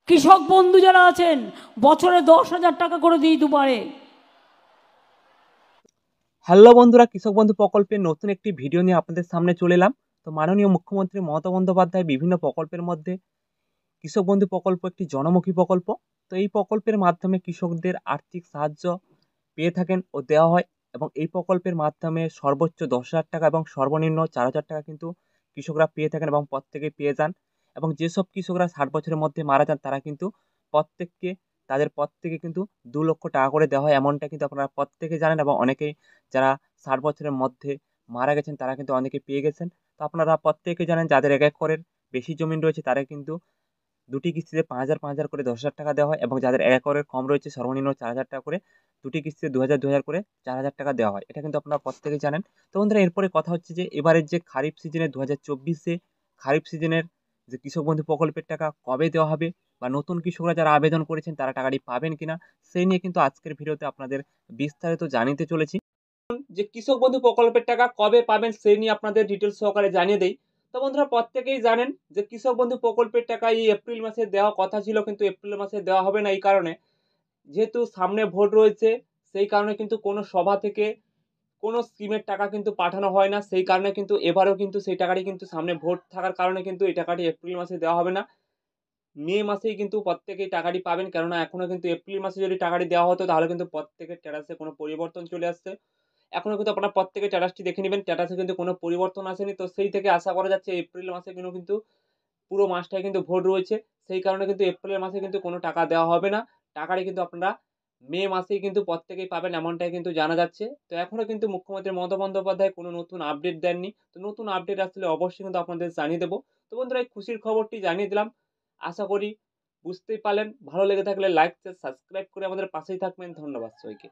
কৃষক বন্ধু যারা আছেন বছরে 10,000 টাকা করে দিই দুবারে। হ্যালো বন্ধুরা, কৃষক বন্ধু প্রকল্পের নতুন একটি ভিডিও নিয়ে আপনাদের সামনে চলে এলাম। তো মাননীয় মুখ্যমন্ত্রী মমতা বন্দ্যোপাধ্যায় বিভিন্ন প্রকল্পের মধ্যে কৃষক বন্ধু প্রকল্প একটি জনমুখী প্রকল্প। তো এই প্রকল্পের মাধ্যমে কৃষকদের আর্থিক সাহায্য পেয়ে থাকেন ও দেওয়া হয়, এবং এই প্রকল্পের মাধ্যমে সর্বোচ্চ 10,000 টাকা এবং সর্বনিম্ন 4,000 টাকা কিন্তু কৃষকরা পেয়ে থাকেন এবং প্রত্যেকেই পেয়ে যান। এবং যেসব কৃষকরা 60 বছরের মধ্যে মারা যান তারা কিন্তু প্রত্যেককে তাদের প্রত্যেকে কিন্তু 2 লক্ষ টাকা করে দেওয়া হয়, এমনটা কিন্তু আপনারা প্রত্যেকে জানেন। এবং অনেকেই যারা 60 বছরের মধ্যে মারা গেছেন তারা কিন্তু অনেকে পেয়ে গেছেন। তো আপনারা প্রত্যেকে জানেন যাদের 1 একরের বেশি জমি রয়েছে তারা কিন্তু দুটি কিস্তিতে 5,000 করে 10,000 টাকা দেওয়া হয়, এবং যাদের 1 একরের কম রয়েছে সর্বনিম্ন 4,000 টাকা করে দুটি কিস্তিতে 2,000 করে 4,000 টাকা দেওয়া হয়। এটা কিন্তু আপনারা প্রত্যেকেই জানেন। তো বন্ধুরা, এরপরে কথা হচ্ছে যে এবারের যে খারিফ সিজনে 2024-এ খারিফ সিজনের যে কৃষক বন্ধু প্রকল্পের টাকা কবে দেওয়া হবে, বা নতুন কৃষকরা যারা আবেদন করেছেন তারা টাকাটি পাবেন কিনা, সেই নিয়ে কিন্তু আজকের ভিডিওতে আপনাদের বিস্তারিত জানিতে চলেছি। যে কৃষক বন্ধু প্রকল্পের টাকা কবে পাবেন সেই নিয়ে আপনাদের ডিটেলস সহকারে জানিয়ে দেই। তো বন্ধুরা, প্রত্যেকেই জানেন যে কৃষক বন্ধু প্রকল্পের টাকা এই এপ্রিল মাসে দেওয়া কথা ছিল, কিন্তু এপ্রিল মাসে দেওয়া হবে না। এই কারণে, যেহেতু সামনে ভোট রয়েছে, সেই কারণে কিন্তু কোনো সভা থেকে কোনো স্কিমের টাকা কিন্তু পাঠানো হয় না। সেই কারণে কিন্তু এবারেও কিন্তু সেই টাকাটি কিন্তু সামনে ভোট থাকার কারণে কিন্তু এই টাকাটি এপ্রিল মাসে দেওয়া হবে না, মে মাসেই কিন্তু প্রত্যেকেই টাকাটি পাবেন। কেননা এখনো কিন্তু এপ্রিল মাসে যদি টাকাটি দেওয়া হতো তাহলে কিন্তু প্রত্যেকের স্ট্যাটাসে কোনো পরিবর্তন চলে আসছে। এখনো কিন্তু আপনারা প্রত্যেকে স্ট্যাটাসটি দেখে নেবেন, স্ট্যাটাসে কিন্তু কোনো পরিবর্তন আসেনি। তো সেই থেকে আশা করা যাচ্ছে এপ্রিল মাসে কিন্তু পুরো মাসটাই কিন্তু ভোট রয়েছে, সেই কারণে কিন্তু এপ্রিল মাসে কিন্তু কোনো টাকা দেওয়া হবে না। টাকাটি কিন্তু আপনারা মে মাসেই কিন্তু প্রত্যেকেই পাবেন, এমনটাই কিন্তু জানা যাচ্ছে। তো এখনো কিন্তু মুখ্যমন্ত্রী মমতা বন্দ্যোপাধ্যায় কোনো নতুন আপডেট দেননি। তো নতুন আপডেট আসলে অবশ্যই কিন্তু আপনাদের জানিয়ে দেবো। তো বন্ধুরা, এই খুশির খবরটি জানিয়ে দিলাম। আশা করি বুঝতেই পারলেন। ভালো লেগে থাকলে লাইক, শেয়ার, সাবস্ক্রাইব করে আমাদের পাশেই থাকবেন। ধন্যবাদ সবাইকে।